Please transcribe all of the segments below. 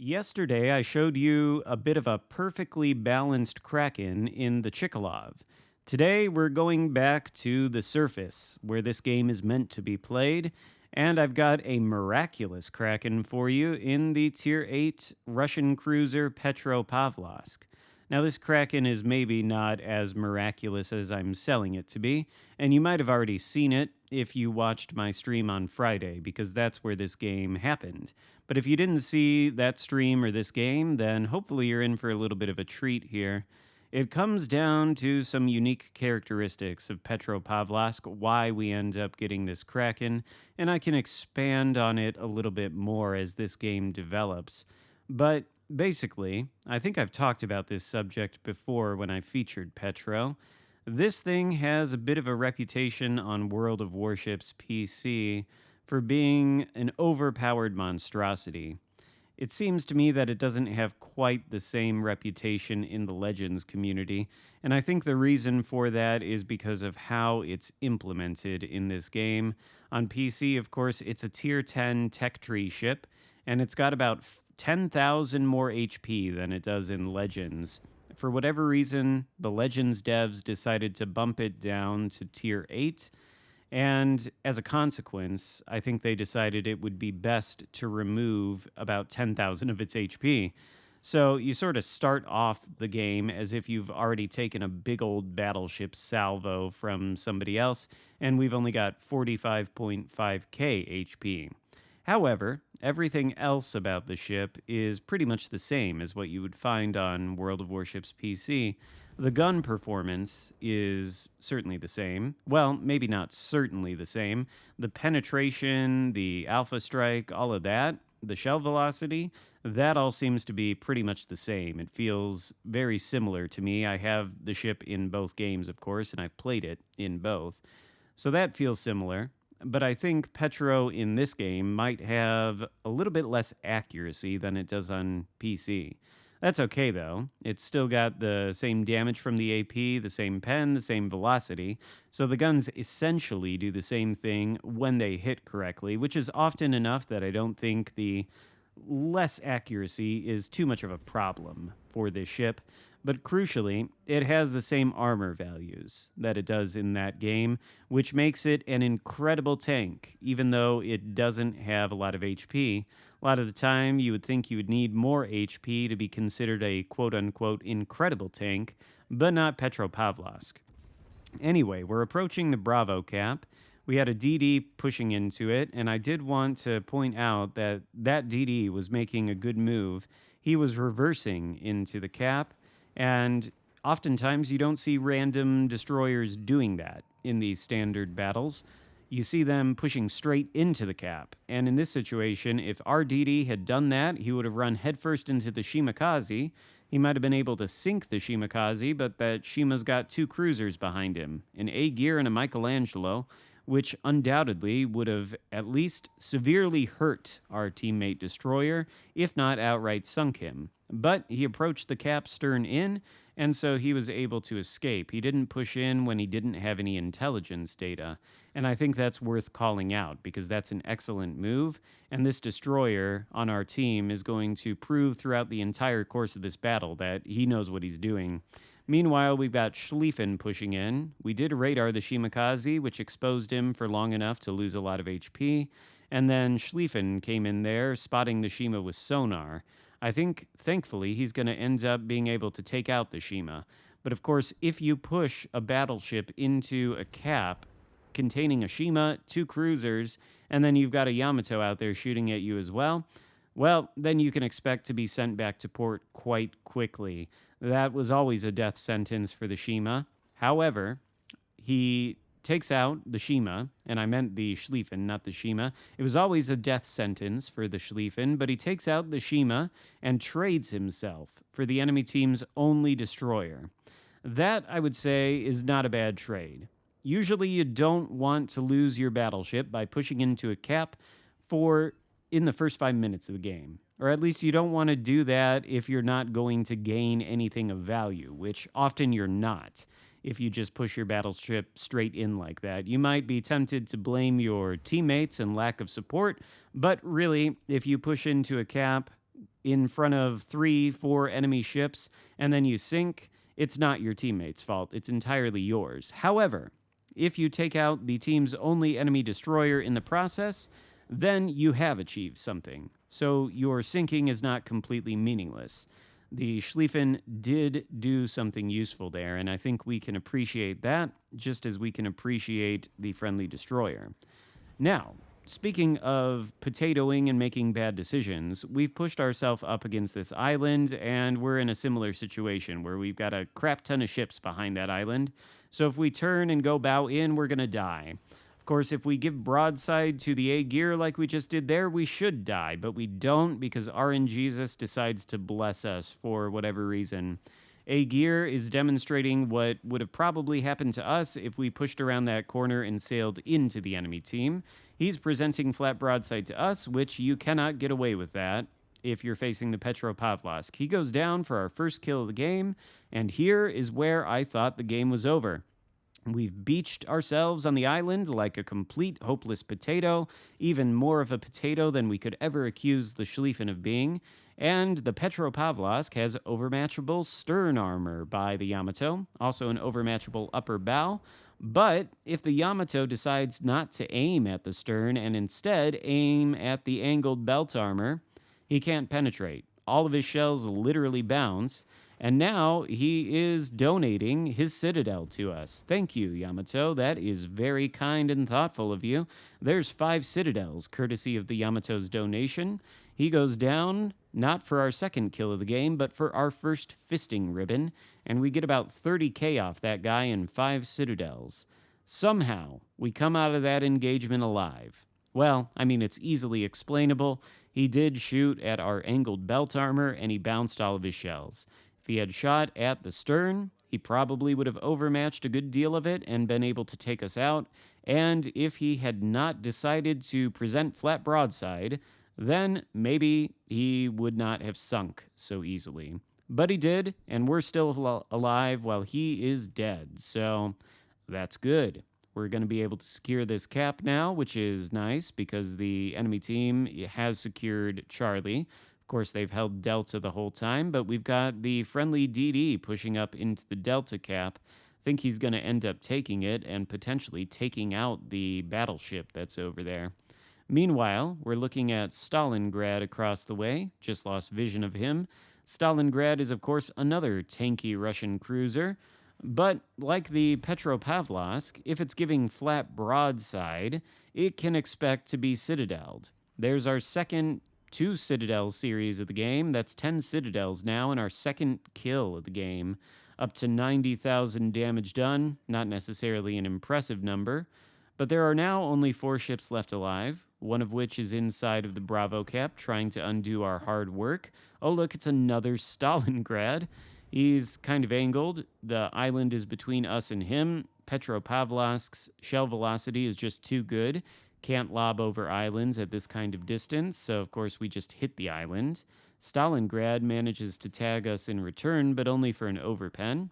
Yesterday, I showed you a bit of a perfectly balanced Kraken in the Chikhalov. Today, we're going back to the surface, where this game is meant to be played, and I've got a miraculous Kraken for you in the Tier 8 Russian cruiser Petropavlovsk. Now, this Kraken is maybe not as miraculous as I'm selling it to be, and you might have already seen it if you watched my stream on Friday, because that's where this game happened. But if you didn't see that stream or this game, then hopefully you're in for a little bit of a treat here. It comes down to some unique characteristics of Petropavlovsk, why we end up getting this Kraken, and I can expand on it a little bit more as this game develops. But basically, I think I've talked about this subject before when I featured Petro. This thing has a bit of a reputation on World of Warships PC for being an overpowered monstrosity. It seems to me that it doesn't have quite the same reputation in the Legends community, and I think the reason for that is because of how it's implemented in this game. On PC, of course, it's a Tier 10 tech tree ship, and it's got about 10,000 more HP than it does in Legends. For whatever reason, the Legends devs decided to bump it down to Tier 8, and as a consequence, I think they decided it would be best to remove about 10,000 of its HP. So you sort of start off the game as if you've already taken a big old battleship salvo from somebody else, and we've only got 45.5k HP. However, everything else about the ship is pretty much the same as what you would find on World of Warships PC. The gun performance is certainly the same. Well, maybe not certainly the same. The penetration, the alpha strike, all of that, the shell velocity, that all seems to be pretty much the same. It feels very similar to me. I have the ship in both games, of course, and I've played it in both. So that feels similar. But I think Petro in this game might have a little bit less accuracy than it does on PC. That's okay, though. It's still got the same damage from the AP, the same pen, the same velocity, so the guns essentially do the same thing when they hit correctly, which is often enough that I don't think the less accuracy is too much of a problem for this ship. But crucially, it has the same armor values that it does in that game, which makes it an incredible tank, even though it doesn't have a lot of HP. A lot of the time, you would think you would need more HP to be considered a quote-unquote incredible tank, but not Petropavlovsk. Anyway, we're approaching the Bravo cap. We had a DD pushing into it, and I did want to point out that that DD was making a good move. He was reversing into the cap, and oftentimes you don't see random destroyers doing that in these standard battles. You see them pushing straight into the cap. And in this situation, if our DD had done that, he would have run headfirst into the Shimakaze. He might have been able to sink the Shimakaze, but that Shima's got two cruisers behind him, an A-Gear and a Michelangelo, which undoubtedly would have at least severely hurt our teammate destroyer, if not outright sunk him. But he approached the cap stern in, and so he was able to escape. He didn't push in when he didn't have any intelligence data, and I think that's worth calling out because that's an excellent move, and this destroyer on our team is going to prove throughout the entire course of this battle that he knows what he's doing. Meanwhile, we've got Schlieffen pushing in. We did radar the Shimakaze, which exposed him for long enough to lose a lot of HP, and then Schlieffen came in there, spotting the Shima with sonar. I think, thankfully, he's going to end up being able to take out the Shima. But of course, if you push a battleship into a cap containing a Shima, two cruisers, and then you've got a Yamato out there shooting at you as well, then you can expect to be sent back to port quite quickly. That was always a death sentence for the Shima. However, he takes out the Shima, and I meant the Schlieffen, not the Shima. It was always a death sentence for the Schlieffen, but he takes out the Shima and trades himself for the enemy team's only destroyer. That, I would say, is not a bad trade. Usually you don't want to lose your battleship by pushing into a cap in the first 5 minutes of the game. Or at least you don't want to do that if you're not going to gain anything of value, which often you're not. If you just push your battleship straight in like that, you might be tempted to blame your teammates and lack of support, but really, if you push into a cap in front of 3, 4 enemy ships, and then you sink, it's not your teammate's fault. It's entirely yours. However, if you take out the team's only enemy destroyer in the process, then you have achieved something. So your sinking is not completely meaningless. The Schlieffen did do something useful there, and I think we can appreciate that just as we can appreciate the friendly destroyer. Now, speaking of potatoing and making bad decisions, we've pushed ourselves up against this island, and we're in a similar situation where we've got a crap ton of ships behind that island. So if we turn and go bow in, we're going to die. Of course, if we give broadside to the A gear like we just did there, we should die, but we don't because RNGesus decides to bless us for whatever reason. A gear is demonstrating what would have probably happened to us if we pushed around that corner and sailed into the enemy team. He's presenting flat broadside to us, which you cannot get away with that if you're facing the Petropavlovsk. He goes down for our first kill of the game, and here is where I thought the game was over. We've beached ourselves on the island like a complete hopeless potato, even more of a potato than we could ever accuse the Schlieffen of being, and the Petropavlovsk has overmatchable stern armor by the Yamato, also an overmatchable upper bow. But if the Yamato decides not to aim at the stern and instead aim at the angled belt armor, he can't penetrate. All of his shells literally bounce, and now he is donating his citadel to us. Thank you, Yamato. That is very kind and thoughtful of you. There's 5 citadels, courtesy of the Yamato's donation. He goes down, not for our second kill of the game, but for our first fisting ribbon, and we get about 30k off that guy in 5 citadels. Somehow, we come out of that engagement alive. Well, I mean, it's easily explainable. He did shoot at our angled belt armor, and he bounced all of his shells. If he had shot at the stern, he probably would have overmatched a good deal of it and been able to take us out. And if he had not decided to present flat broadside, then maybe he would not have sunk so easily. But he did, and we're still alive while he is dead. So that's good. We're going to be able to secure this cap now, which is nice because the enemy team has secured Charlie. Of course, they've held Delta the whole time, but we've got the friendly DD pushing up into the Delta cap. I think he's going to end up taking it and potentially taking out the battleship that's over there. Meanwhile, we're looking at Stalingrad across the way. Just lost vision of him. Stalingrad is, of course, another tanky Russian cruiser. But like the Petropavlovsk, if it's giving flat broadside, it can expect to be citadeled. There's our second 2 citadel series of the game. That's 10 citadels now, and our second kill of the game. Up to 90,000 damage done. Not necessarily an impressive number. But there are now only 4 ships left alive, one of which is inside of the Bravo cap, trying to undo our hard work. Oh, look, it's another Stalingrad. He's kind of angled. The island is between us and him. Petropavlovsk's shell velocity is just too good. Can't lob over islands at this kind of distance, so of course we just hit the island. Stalingrad manages to tag us in return, but only for an overpen.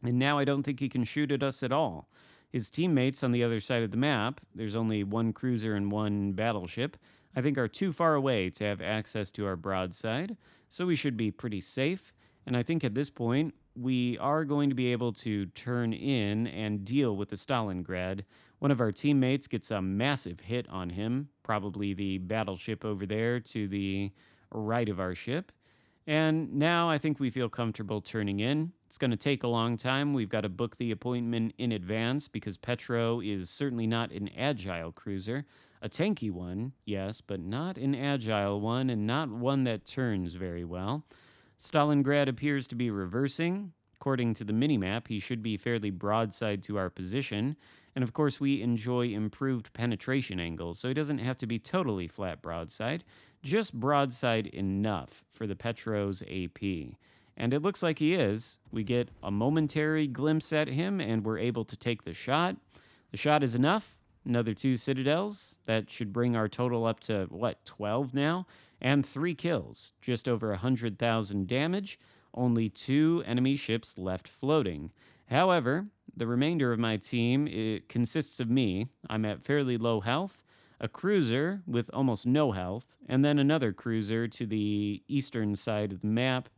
And now I don't think he can shoot at us at all. His teammates on the other side of the map, there's only 1 cruiser and 1 battleship, I think are too far away to have access to our broadside, so we should be pretty safe. And I think at this point, we are going to be able to turn in and deal with the Stalingrad. One of our teammates gets a massive hit on him, probably the battleship over there to the right of our ship. And now I think we feel comfortable turning in. It's going to take a long time. We've got to book the appointment in advance because Petro is certainly not an agile cruiser. A tanky one, yes, but not an agile one and not one that turns very well. Stalingrad appears to be reversing. According to the minimap, he should be fairly broadside to our position. And of course, we enjoy improved penetration angles, so he doesn't have to be totally flat broadside, just broadside enough for the Petro's AP. And it looks like he is. We get a momentary glimpse at him, and we're able to take the shot. The shot is enough. Another 2 citadels. That should bring our total up to, 12 now? And 3 kills, just over 100,000 damage, only 2 enemy ships left floating. However, the remainder of my team consists of me. I'm at fairly low health. a cruiser with almost no health, and then another cruiser to the eastern side of the map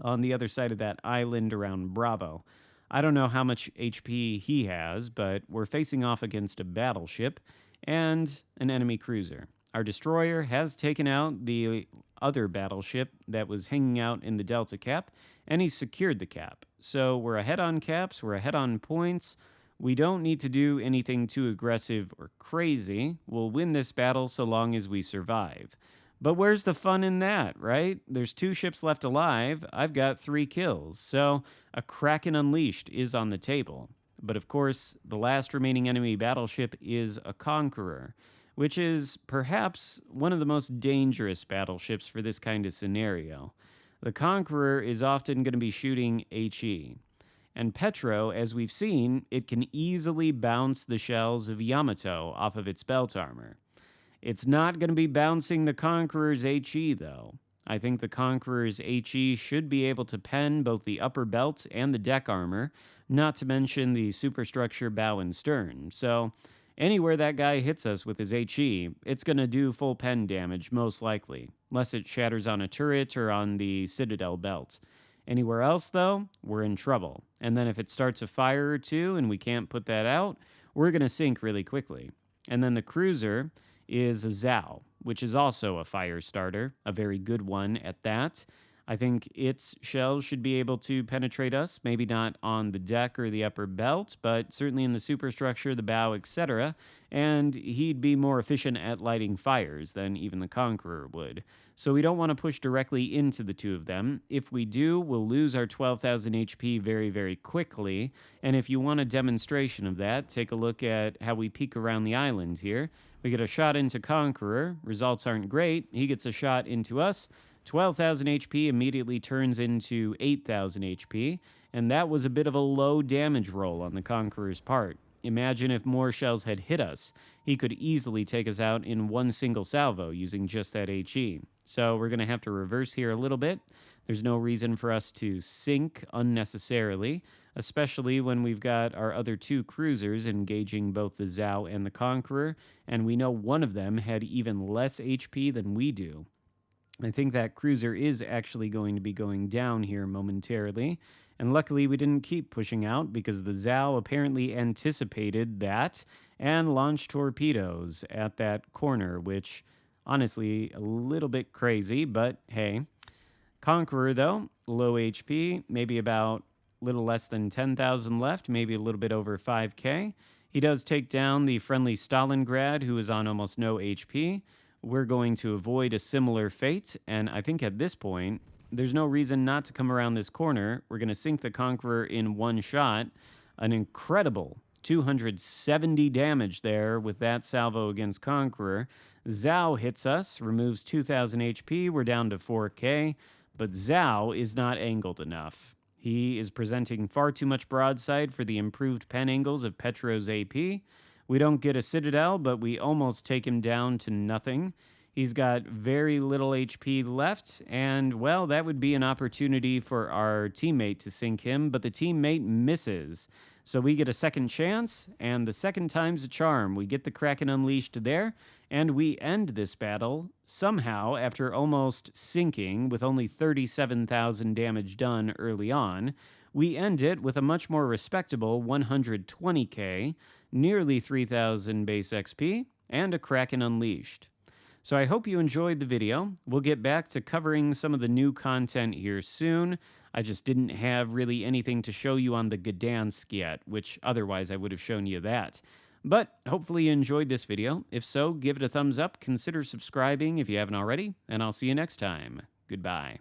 on the other side of that island around Bravo. I don't know how much HP he has, but we're facing off against a battleship and an enemy cruiser. Our destroyer has taken out the other battleship that was hanging out in the Delta Cap, and he's secured the cap. So we're ahead on caps, we're ahead on points. We don't need to do anything too aggressive or crazy. We'll win this battle so long as we survive. But where's the fun in that, right? There's 2 ships left alive. I've got 3 kills. So a Kraken Unleashed is on the table. But of course, the last remaining enemy battleship is a Conqueror, which is perhaps one of the most dangerous battleships for this kind of scenario. The Conqueror is often going to be shooting HE. And Petro, as we've seen, it can easily bounce the shells of Yamato off of its belt armor. It's not going to be bouncing the Conqueror's HE, though. I think the Conqueror's HE should be able to pen both the upper belts and the deck armor, not to mention the superstructure bow and stern. So anywhere that guy hits us with his HE, it's going to do full pen damage, most likely, unless it shatters on a turret or on the Citadel belt. Anywhere else, though, we're in trouble. And then if it starts a fire or two and we can't put that out, we're going to sink really quickly. And then the cruiser is a Zhao, which is also a fire starter, a very good one at that. I think its shells should be able to penetrate us, maybe not on the deck or the upper belt, but certainly in the superstructure, the bow, etc. And he'd be more efficient at lighting fires than even the Conqueror would. So we don't want to push directly into the 2 of them. If we do, we'll lose our 12,000 HP very, very quickly. And if you want a demonstration of that, take a look at how we peek around the island here. We get a shot into Conqueror. Results aren't great. He gets a shot into us. 12,000 HP immediately turns into 8,000 HP, and that was a bit of a low damage roll on the Conqueror's part. Imagine if more shells had hit us. He could easily take us out in one single salvo using just that HE. So we're going to have to reverse here a little bit. There's no reason for us to sink unnecessarily, especially when we've got our other 2 cruisers engaging both the Zhao and the Conqueror, and we know one of them had even less HP than we do. I think that cruiser is actually going to be going down here momentarily, and luckily we didn't keep pushing out because the Zhao apparently anticipated that and launched torpedoes at that corner, which honestly a little bit crazy, but hey. Conqueror, though, low HP, maybe about a little less than 10,000 left, maybe a little bit over 5K. He does take down the friendly Stalingrad, who is on almost no HP. We're going to avoid a similar fate, and I think at this point, there's no reason not to come around this corner. We're going to sink the Conqueror in one shot. An incredible 270 damage there with that salvo against Conqueror. Zhao hits us, removes 2,000 HP. We're down to 4K, but Zhao is not angled enough. He is presenting far too much broadside for the improved pen angles of Petro's AP. We don't get a Citadel, but we almost take him down to nothing. He's got very little HP left, and, well, that would be an opportunity for our teammate to sink him, but the teammate misses. So we get a second chance, and the second time's a charm. We get the Kraken Unleashed there, and we end this battle somehow after almost sinking with only 37,000 damage done early on. We end it with a much more respectable 120k, nearly 3,000 base XP, and a Kraken Unleashed. So I hope you enjoyed the video. We'll get back to covering some of the new content here soon. I just didn't have really anything to show you on the Gdansk yet, which otherwise I would have shown you that. But hopefully you enjoyed this video. If so, give it a thumbs up, consider subscribing if you haven't already, and I'll see you next time. Goodbye.